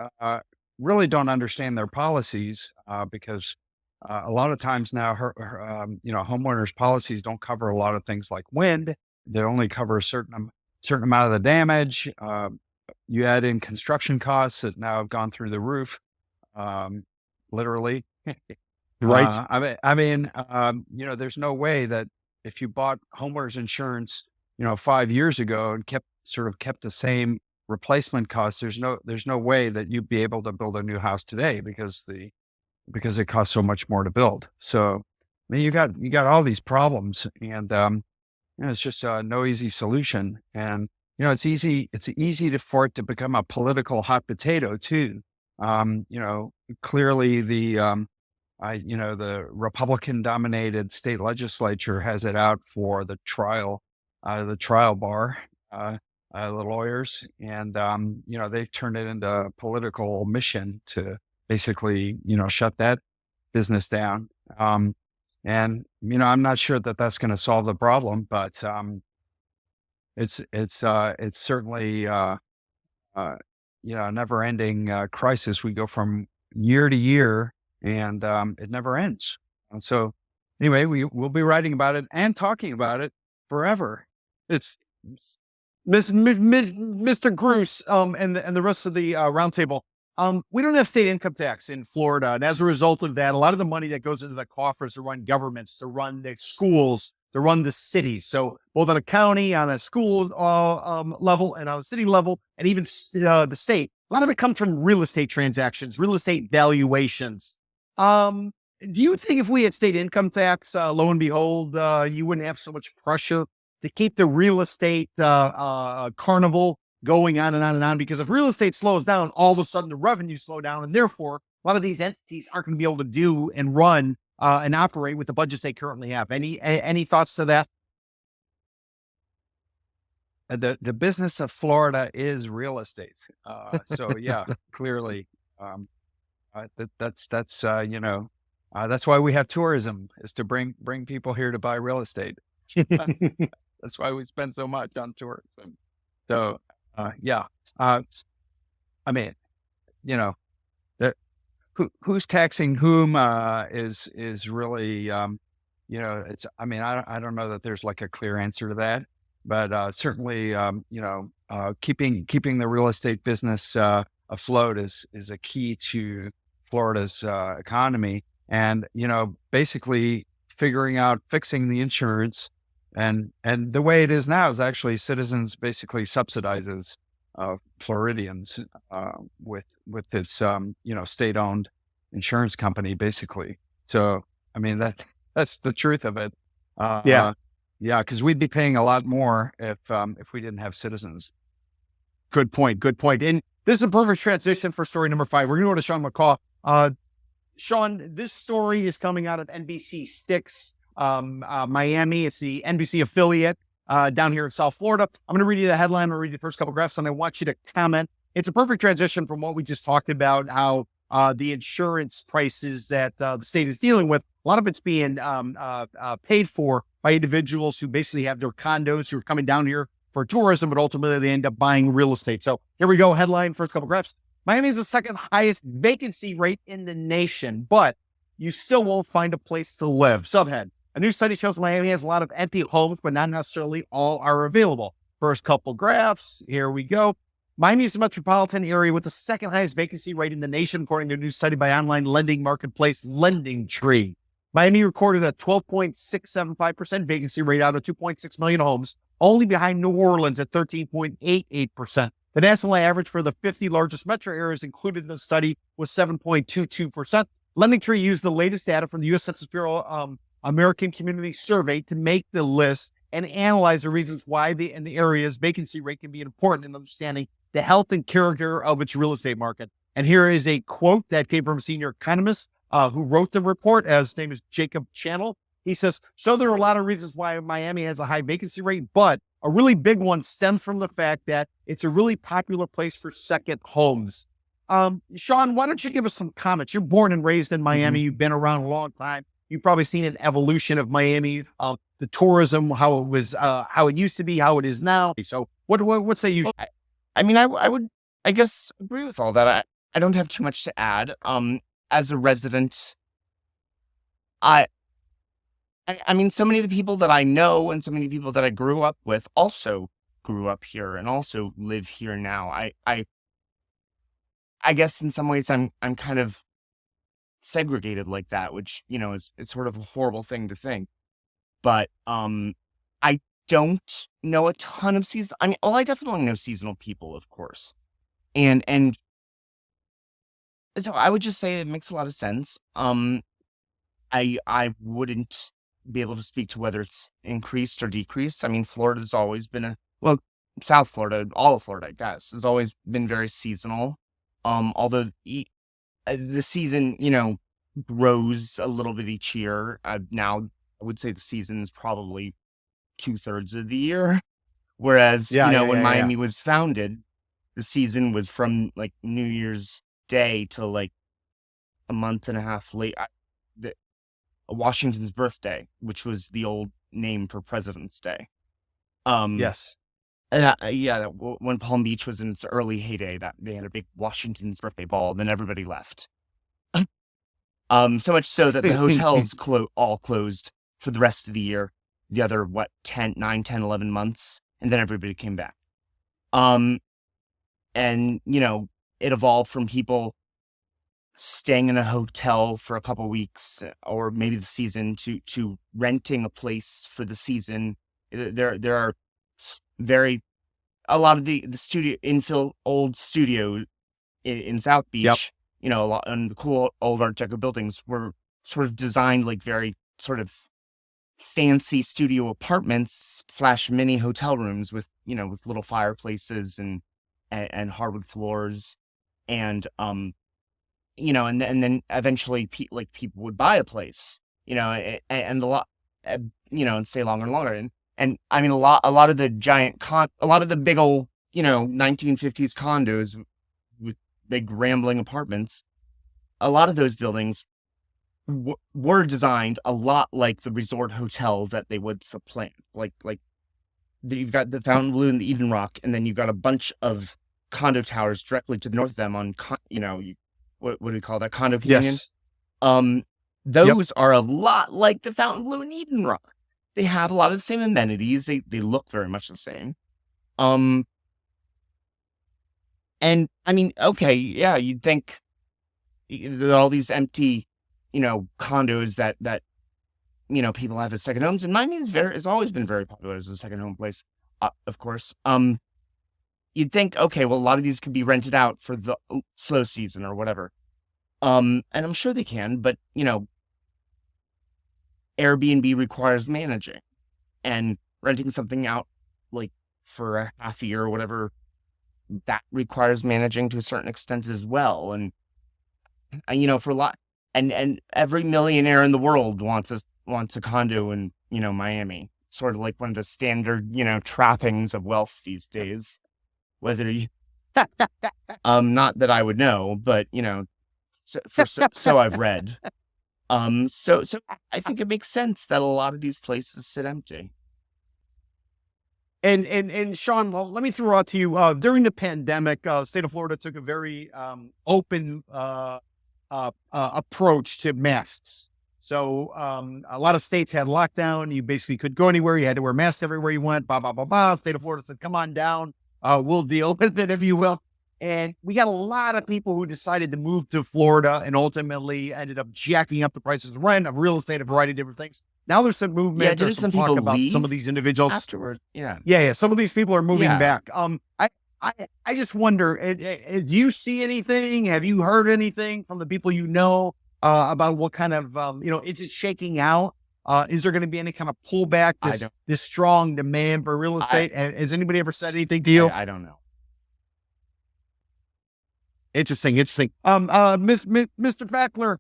really don't understand their policies because a lot of times now, homeowners policies don't cover a lot of things like wind. They only cover a certain amount of the damage. You add in construction costs that now have gone through the roof, literally. Right. There's no way that if you bought homeowners insurance, 5 years ago and kept the same replacement costs, there's no way that you'd be able to build a new house today because it costs so much more to build. So I mean, you got all these problems, and it's just no easy solution. And it's easy for it to become a political hot potato too. Clearly the Republican dominated state legislature has it out for the trial bar, the lawyers, and they've turned it into a political mission to basically shut that business down. And I'm not sure that that's going to solve the problem, but it's certainly a never ending crisis. We go from year to year, and it never ends. And so anyway, we'll be writing about it and talking about it forever. It's Mr. Gruss, and the rest of the roundtable. We don't have state income tax in Florida. And as a result of that, a lot of the money that goes into the coffers to run governments, to run the schools, to run the cities. So both on a county, on a school level, and on a city level, and even the state, a lot of it comes from real estate transactions, real estate valuations. Do you think if we had state income tax, lo and behold, you wouldn't have so much pressure to keep the real estate carnival going on and on and on? Because if real estate slows down, all of a sudden the revenue slow down, and therefore a lot of these entities aren't going to be able to do and run and operate with the budgets they currently have. Any thoughts to that? The business of Florida is real estate. So yeah, clearly, that's why we have tourism, is to bring people here to buy real estate. That's why we spend so much on tourism. So yeah, I mean, who's taxing whom is really it's. I mean, I don't know that there's like a clear answer to that, but certainly keeping the real estate business afloat is a key to Florida's economy, and basically fixing the insurance. And the way it is now is actually Citizens basically subsidizes Floridians with its state-owned insurance company, basically. So I mean that's the truth of it. Yeah, because we'd be paying a lot more if we didn't have Citizens. Good point. And this is a perfect transition for story number 5. We're going to go to Sean McCaughan. Sean, this story is coming out of NBC Sticks. Miami. It's the NBC affiliate down here in South Florida. I'm going to read you the headline. I'm going to read you the first couple graphs, and I want you to comment. It's a perfect transition from what we just talked about, how the insurance prices that the state is dealing with, a lot of it's being paid for by individuals who basically have their condos, who are coming down here for tourism, but ultimately they end up buying real estate. So here we go. Headline, first couple graphs. Miami is the second highest vacancy rate in the nation, but you still won't find a place to live. Subhead. A new study shows Miami has a lot of empty homes, but not necessarily all are available. First couple graphs, here we go. Miami is the metropolitan area with the second highest vacancy rate in the nation, according to a new study by online lending marketplace LendingTree. Miami recorded a 12.675% vacancy rate out of 2.6 million homes, only behind New Orleans at 13.88%. The national average for the 50 largest metro areas included in the study was 7.22%. LendingTree used the latest data from the U.S. Census Bureau American Community Survey to make the list and analyze the reasons why in the area's vacancy rate can be important in understanding the health and character of its real estate market. And here is a quote that came from a senior economist who wrote the report. His name is Jacob Channel. He says, so there are a lot of reasons why Miami has a high vacancy rate, but a really big one stems from the fact that it's a really popular place for second homes. Sean, why don't you give us some comments? You're born and raised in Miami. You've been around a long time. You've probably seen an evolution of Miami, the tourism, how it was, how it used to be, how it is now. So what say you? I mean, I would, I guess, agree with all that. I don't have too much to add. As a resident, I mean, so many of the people that I know and so many people that I grew up with also grew up here and also live here now. I guess in some ways I'm kind of segregated like that, which, is it's sort of a horrible thing to think. But I don't know a ton of season. I mean, well, I definitely know seasonal people, of course, and so I would just say it makes a lot of sense. I wouldn't be able to speak to whether it's increased or decreased. I mean, Florida's always been South Florida, all of Florida, I guess, has always been very seasonal. Although the season, grows a little bit each year. Now, I would say the season is probably 2/3 of the year. Whereas, when Miami was founded, the season was from like New Year's Day to like a month and a half late. Washington's birthday, which was the old name for President's Day. Yes. When Palm Beach was in its early heyday, that they had a big Washington's birthday ball, then everybody left. So much so that the hotels all closed for the rest of the year. The other 9, 10, 11 months, and then everybody came back. And it evolved from people staying in a hotel for a couple weeks or maybe the season to renting a place for the season. There are a lot of the studio infill old studio in South Beach, a lot, and the cool old Art Deco buildings were sort of designed like very sort of fancy studio apartments / mini hotel rooms with little fireplaces and hardwood floors, and and then eventually people would buy a place, and a lot, and stay longer and longer. And I mean, a lot of the a lot of the big old, 1950s condos with big rambling apartments, a lot of those buildings were designed a lot like the resort hotels that they would supplant. Like you've got the Fontainebleau and the Eden Rock, and then you've got a bunch of condo towers directly to the north of them on, what do we call that? Condo Canyon? Yes. Those are a lot like the Fontainebleau and Eden Rock. They have a lot of the same amenities. They look very much the same. And I mean, okay, yeah, you'd think that all these empty, condos that people have as second homes. And Miami has always been very popular as a second home place, of course. You'd think, okay, well, a lot of these could be rented out for the slow season or whatever. And I'm sure they can, but Airbnb requires managing, and renting something out like for a half a year or whatever, that requires managing to a certain extent as well. And for a lot, and every millionaire in the world wants a condo in Miami. Sort of like one of the standard trappings of wealth these days. Whether you, not that I would know, but so I've read. So I think it makes sense that a lot of these places sit empty. And Sean, well, let me throw out to you, during the pandemic, state of Florida took a very open approach to masks. So a lot of states had lockdown. You basically could go anywhere. You had to wear masks everywhere you went. Blah, blah, blah, blah. State of Florida said, come on down. We'll deal with it, if you will. And we got a lot of people who decided to move to Florida and ultimately ended up jacking up the prices of rent, of real estate, a variety of different things. Now there's some movement. Yeah, there's some talk people about leave some of these individuals afterward. Yeah. Yeah. Some of these people are moving Yeah. back. I just wonder, do you see anything? Have you heard anything from the people about what kind of, is it shaking out? Is there going to be any kind of pullback, this strong demand for real estate? Has anybody ever said anything to you? I don't know. Interesting. Mr. Fakler,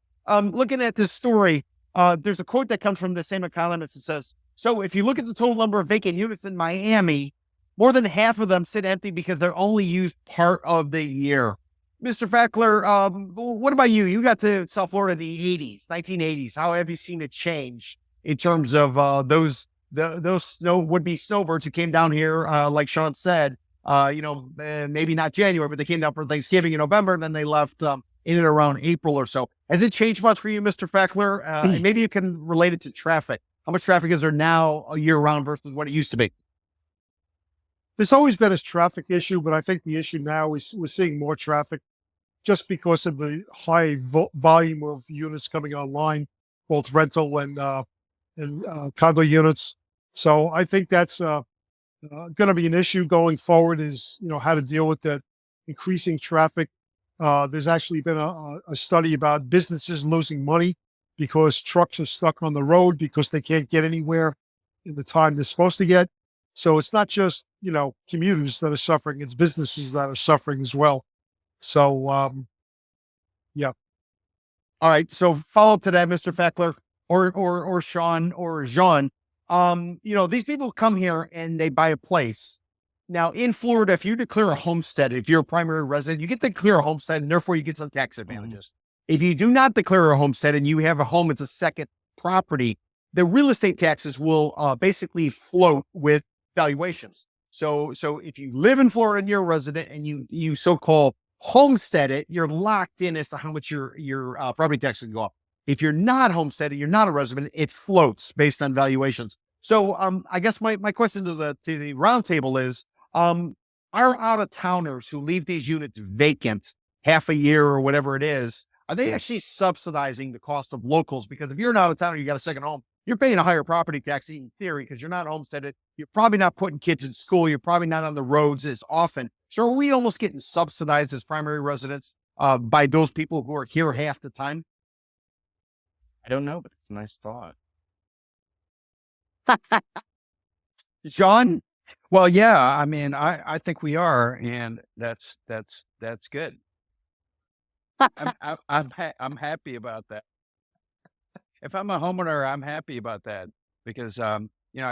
looking at this story, there's a quote that comes from the same economist that says, so if you look at the total number of vacant units in Miami, more than half of them sit empty because they're only used part of the year. Mr. Fakler, what about you? You got to South Florida in the 1980s. How have you seen it change in terms of those would-be snowbirds who came down here, like Sean said, maybe not January, but they came down for Thanksgiving in November, and then they left in and around April or so. Has it changed much for you, Mr. Fakler? And maybe you can relate it to traffic. How much traffic is there now year-round versus what it used to be? There's always been a traffic issue, but I think the issue now is we're seeing more traffic just because of the high volume of units coming online, both rental and condo units. So I think that's going to be an issue going forward is, how to deal with that increasing traffic. There's actually been a study about businesses losing money because trucks are stuck on the road because they can't get anywhere in the time they're supposed to get. So it's not just, commuters that are suffering, it's businesses that are suffering as well. So, yeah. All right. So follow up to that, Mr. Fakler or Sean or Jean. These people come here and they buy a place. Now in Florida, if you declare a homestead, if you're a primary resident, you get to declare a homestead and therefore you get some tax advantages. If you do not declare a homestead and you have a home, it's a second property, the real estate taxes will basically float with valuations. So if you live in Florida and you're a resident and you so-called homestead it, you're locked in as to how much your property taxes can go up. If you're not homesteaded, you're not a resident, it floats based on valuations. So I guess my question to the roundtable is, are out-of-towners who leave these units vacant half a year or whatever it is, are they actually subsidizing the cost of locals? Because if you're an out-of-towner, you got a second home, you're paying a higher property tax in theory because you're not homesteaded. You're probably not putting kids in school. You're probably not on the roads as often. So are we almost getting subsidized as primary residents by those people who are here half the time? I don't know, but it's a nice thought. John? Well, yeah, I mean, I think we are, and that's good. I'm happy about that. If I'm a homeowner, I'm happy about that because I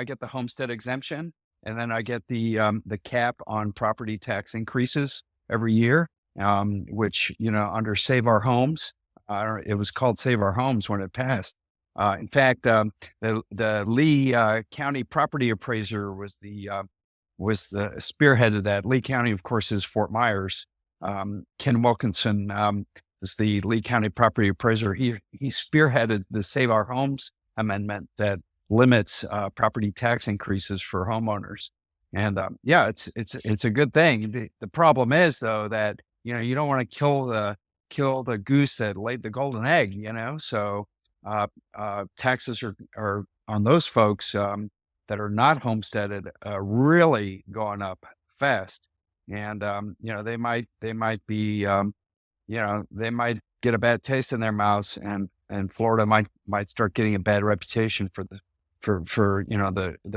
get the homestead exemption, and then I get the cap on property tax increases every year, which under Save Our Homes, it was called Save Our Homes when it passed. In fact, the Lee County property appraiser was the spearheaded that. Lee County, of course, is Fort Myers. Ken Wilkinson is the Lee County property appraiser. He spearheaded the Save Our Homes amendment that limits property tax increases for homeowners. And it's a good thing. The problem is though that you don't want to kill the goose that laid the golden egg. So taxes are on those folks that are not homesteaded really going up fast. And they might be they might get a bad taste in their mouths, and Florida might start getting a bad reputation for the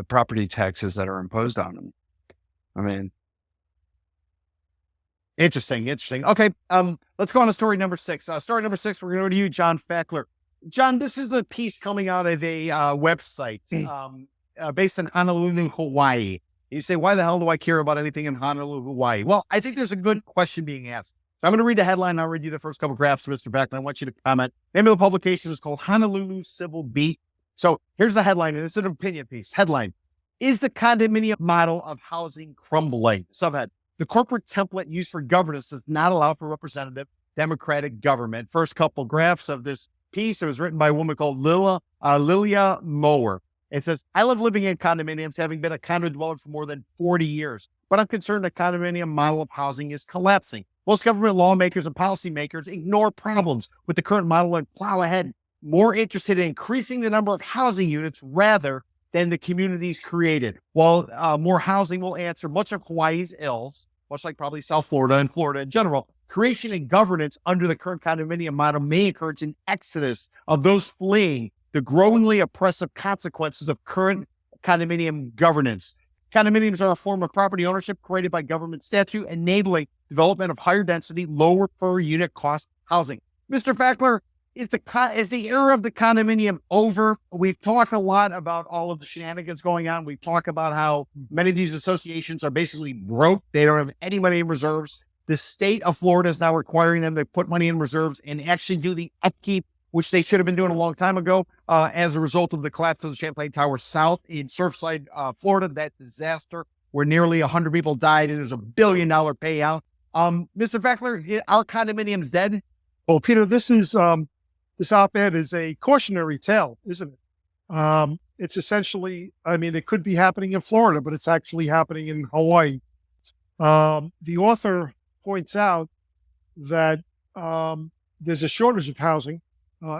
property taxes that are imposed on them. I mean, interesting. Okay, let's go on to story number 6. Story number 6, we're going to go to you, John Fakler. John, this is a piece coming out of a website based in Honolulu, Hawaii. You say, why the hell do I care about anything in Honolulu, Hawaii? Well, I think there's a good question being asked. So I'm going to read the headline. I'll read you the first couple graphs, Mr. Fakler. I want you to comment. The name of the publication is called Honolulu Civil Beat. So here's the headline, and it's an opinion piece. Headline: Is the condominium model of housing crumbling? Subhead: The corporate template used for governance does not allow for representative democratic government. First couple graphs of this piece. It was written by a woman called Lilia Mower. It says, I love living in condominiums, having been a condo dweller for more than 40 years, but I'm concerned the condominium model of housing is collapsing. Most government lawmakers and policymakers ignore problems with the current model and plow ahead, more interested in increasing the number of housing units rather than the communities created. While more housing will answer much of Hawaii's ills, much like probably South Florida and Florida in general, creation and governance under the current condominium model may encourage an exodus of those fleeing the growingly oppressive consequences of current condominium governance. Condominiums are a form of property ownership created by government statute, enabling development of higher density, lower per unit cost housing. Mr. Fakler, is the era of the condominium over? We've talked a lot about all of the shenanigans going on. We've talked about how many of these associations are basically broke. They don't have any money in reserves. The state of Florida is now requiring them to put money in reserves and actually do the upkeep, which they should have been doing a long time ago, as a result of the collapse of the Champlain Tower South in Surfside, Florida, that disaster where nearly 100 people died and there's a $1 billion payout. Mr. Fakler, are condominiums dead? Well, Peter, this op-ed is a cautionary tale, isn't it? It's essentially, it could be happening in Florida, but it's actually happening in Hawaii. The author points out that there's a shortage of housing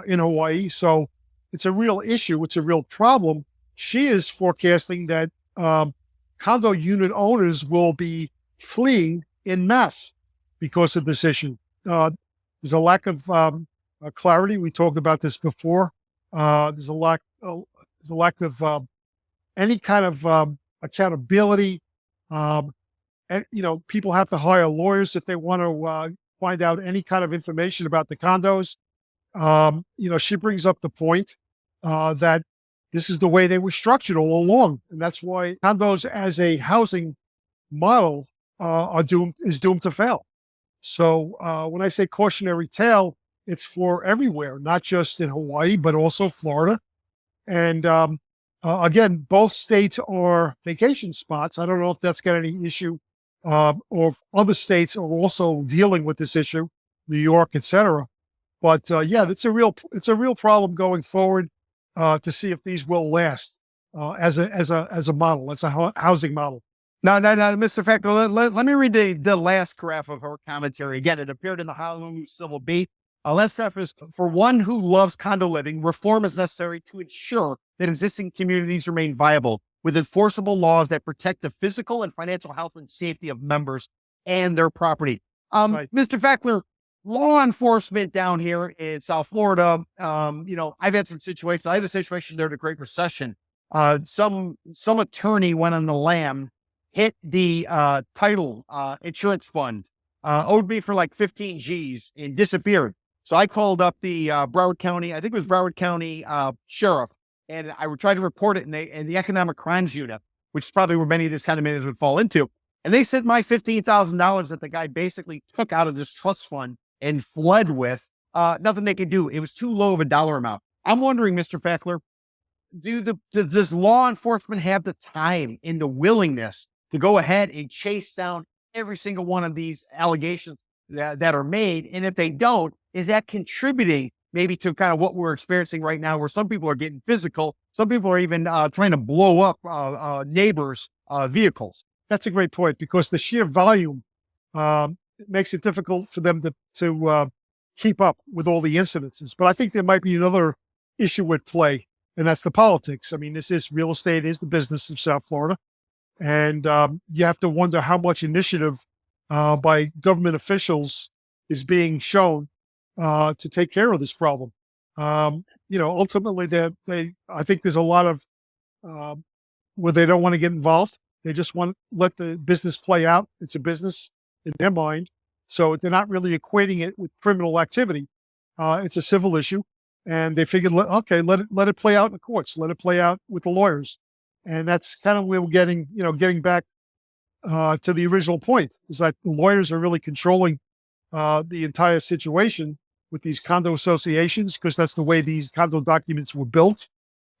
in Hawaii. So it's a real issue. It's a real problem. she is forecasting that condo unit owners will be fleeing in mass because of this issue. There's a lack of clarity. We talked about this before. There's a lack of any kind of accountability. And, people have to hire lawyers if they want to find out any kind of information about the condos. She brings up the point that this is the way they were structured all along, and that's why condos as a housing model is doomed to fail. So when I say cautionary tale, it's for everywhere, not just in Hawaii, but also Florida. And again, both states are vacation spots. I don't know if that's got any issue, or if other states are also dealing with this issue, New York, etc. But yeah, it's a real problem going forward to see if these will last as a model, as a housing model. No, Mr. Fakler, let me read the last graph of her commentary. Again, it appeared in the Honolulu Civil Beat. Last graph is, for one who loves condo living, reform is necessary to ensure that existing communities remain viable with enforceable laws that protect the physical and financial health and safety of members and their property. Right. Mr. Fakler, law enforcement down here in South Florida, I've had some situations. I had a situation during the Great Recession. Some attorney went on the lam, hit the title insurance fund, owed me for like 15 G's and disappeared. So I called up the Broward County, I think it was Broward County sheriff, and I tried to report it in the economic crimes unit, which is probably where many of these condominiums would fall into. And they said my $15,000 that the guy basically took out of this trust fund and fled with, nothing they could do. It was too low of a dollar amount. I'm wondering, Mr. Fakler, does law enforcement have the time and the willingness to go ahead and chase down every single one of these allegations that are made? And if they don't, is that contributing maybe to kind of what we're experiencing right now, where some people are getting physical, some people are even trying to blow up neighbors' vehicles? That's a great point, because the sheer volume makes it difficult for them to keep up with all the incidences. But I think there might be another issue at play, and that's the politics. I mean, this is real estate is the business of South Florida. And you have to wonder how much initiative by government officials is being shown to take care of this problem. Ultimately, I think there's a lot of where they don't want to get involved. They just want to let the business play out. It's a business in their mind. So they're not really equating it with criminal activity. It's a civil issue. And they figured, okay, let it play out in the courts. Let it play out with the lawyers. And that's kind of where we're getting back to the original point, is that the lawyers are really controlling the entire situation with these condo associations, because that's the way these condo documents were built,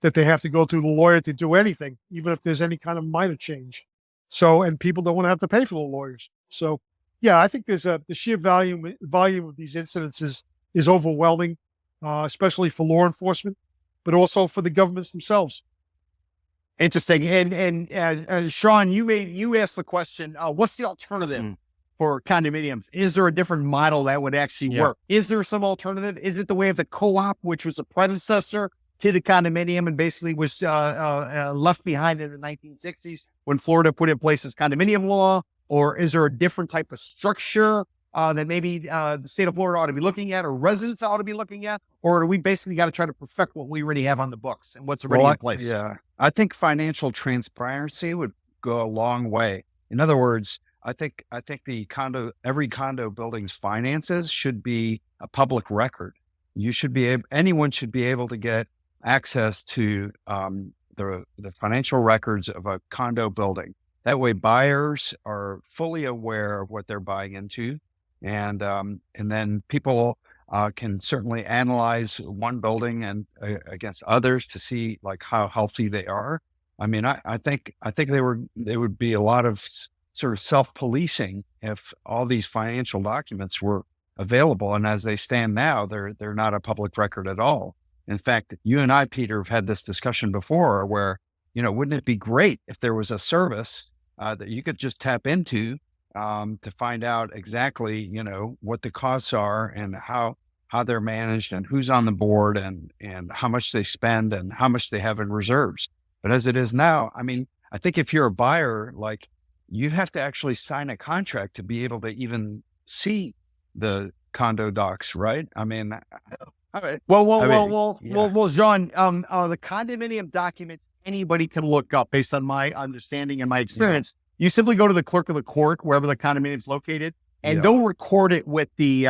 that they have to go through the lawyer to do anything, even if there's any kind of minor change. So, and people don't want to have to pay for the lawyers. So, yeah, I think there's the sheer volume of these incidences is overwhelming, especially for law enforcement, but also for the governments themselves. Interesting. And Sean, you asked the question, what's the alternative for condominiums? Is there a different model that would actually work? Is there some alternative? Is it the way of the co-op, which was a predecessor to the condominium and basically was left behind in the 1960s when Florida put in place this condominium law? Or is there a different type of structure that maybe the state of Florida ought to be looking at, or residents ought to be looking at? Or do we basically got to try to perfect what we already have on the books and what's already in place? Yeah, I think financial transparency would go a long way. In other words, I think every condo building's finances should be a public record. Anyone should be able to get access to the financial records of a condo building. That way, buyers are fully aware of what they're buying into, and then people can certainly analyze one building and against others to see like how healthy they are. I mean, I think there would be a lot of sort of self-policing if all these financial documents were available. And as they stand now, they're not a public record at all. In fact, you and I, Peter, have had this discussion before where, wouldn't it be great if there was a service that you could just tap into to find out exactly, what the costs are and how they're managed and who's on the board and how much they spend and how much they have in reserves. But as it is now, I mean, I think if you're a buyer, like you have to actually sign a contract to be able to even see the condo docs, right? I mean, All right. Well, yeah. John, the condominium documents anybody can look up based on my understanding and my experience. You simply go to the clerk of the court, wherever the condominium is located, and they'll record it with the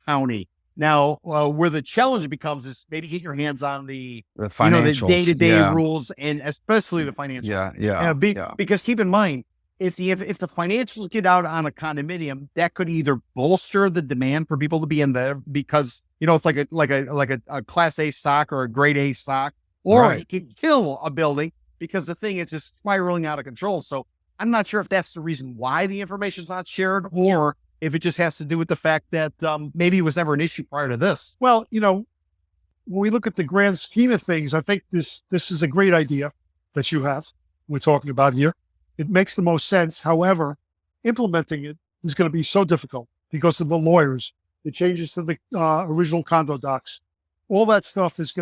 county. Now, where the challenge becomes is maybe get your hands on the financials, the day-to-day rules, and especially the financials. Because keep in mind, if the financials get out on a condominium, that could either bolster the demand for people to be in there because it's like a class A stock or a grade A stock, or it can kill a building because the thing is just spiraling out of control. So I'm not sure if that's the reason why the information is not shared, or if it just has to do with the fact that maybe it was never an issue prior to this. Well, when we look at the grand scheme of things, I think this is a great idea that we're talking about here. It makes the most sense. However, implementing it is going to be so difficult because of the lawyers, the changes to the original condo docs, all that stuff is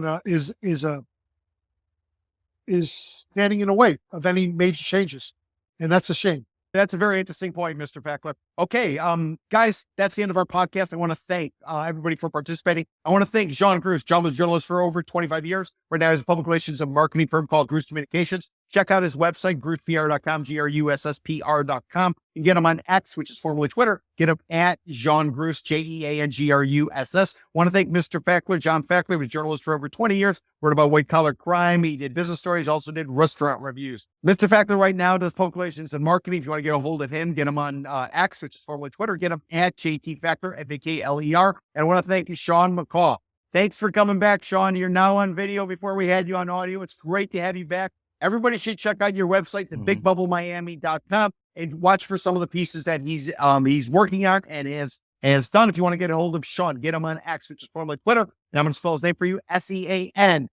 standing in the way of any major changes, and that's a shame. That's a very interesting point, Mr. Fakler. Okay, guys, that's the end of our podcast. I want to thank everybody for participating. I want to thank John Gruss. John was a journalist for over 25 years. Right now, he's a public relations and marketing firm called Gruss Communications. Check out his website, GrussPR.com, GRUSSPR.com. You can get him on X, which is formerly Twitter. Get him at John Gruss, JeanGruss. Want to thank Mr. Fakler. John Fakler was a journalist for over 20 years. Wrote about white-collar crime. He did business stories, also did restaurant reviews. Mr. Fakler right now does public relations and marketing. If you want to get a hold of him, get him on X, which is formerly Twitter. Get him at JT Fakler, Fakler. And I want to thank Sean McCaughan. Thanks for coming back, Sean. You're now on video before we had you on audio. It's great to have you back. Everybody should check out your website, thebigbubblemiami.com, and watch for some of the pieces that he's working on and has done. If you want to get a hold of Sean, get him on X, which is formerly Twitter. And I'm going to spell his name for you, SeanMcCaughan.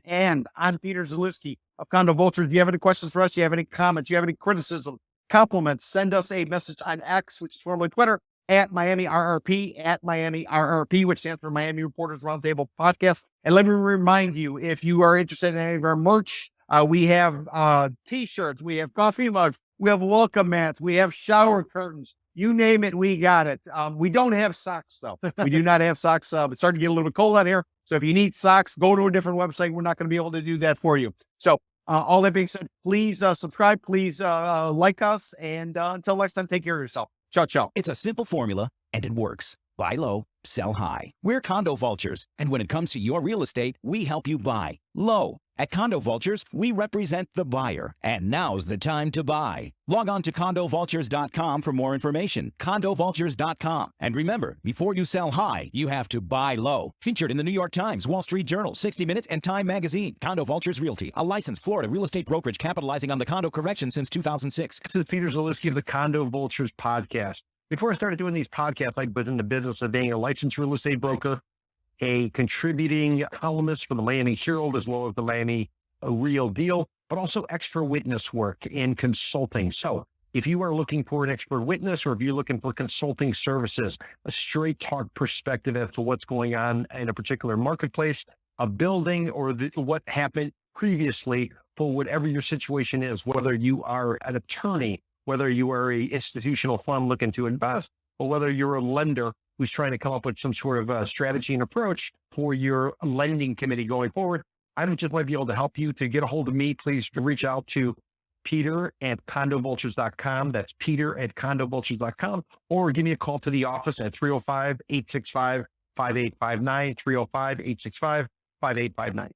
And I'm Peter Zalewski of Condo Vultures. Do you have any questions for us? Do you have any comments? Do you have any criticism, compliments? Send us a message on X, which is formerly Twitter, at Miami-RRP, which stands for Miami Reporters Roundtable Podcast. And let me remind you, if you are interested in any of our merch, we have T-shirts, we have coffee mugs, we have welcome mats, we have shower curtains. You name it, we got it. We don't have socks, though. We do not have socks. It's starting to get a little bit cold out here. So if you need socks, go to a different website. We're not going to be able to do that for you. So all that being said, please subscribe, please like us. And until next time, take care of yourself. Ciao, ciao. It's a simple formula, and it works. Buy low, sell high. We're Condo Vultures, and when it comes to your real estate, we help you buy low. At Condo Vultures, we represent the buyer, and now's the time to buy. Log on to CondoVultures.com for more information. CondoVultures.com. And remember, before you sell high, you have to buy low. Featured in the New York Times, Wall Street Journal, 60 Minutes, and Time Magazine. Condo Vultures Realty, a licensed Florida real estate brokerage capitalizing on the condo correction since 2006. This is Peter Zalewski of the Condo Vultures podcast. Before I started doing these podcasts, I was in the business of being a licensed real estate broker, a contributing columnist for the Miami Herald, as well as the Miami Real Deal, but also extra witness work in consulting. So if you are looking for an expert witness, or if you're looking for consulting services, a straight talk perspective as to what's going on in a particular marketplace, a building, or what happened previously, for whatever your situation is, whether you are an attorney, whether you are a institutional fund looking to invest, or whether you're a lender who's trying to come up with some sort of strategy and approach for your lending committee going forward, I just might be able to help you. To get a hold of me, please reach out to Peter at CondoVultures.com. That's Peter at CondoVultures.com, or give me a call to the office at 305-865-5859, 305-865-5859.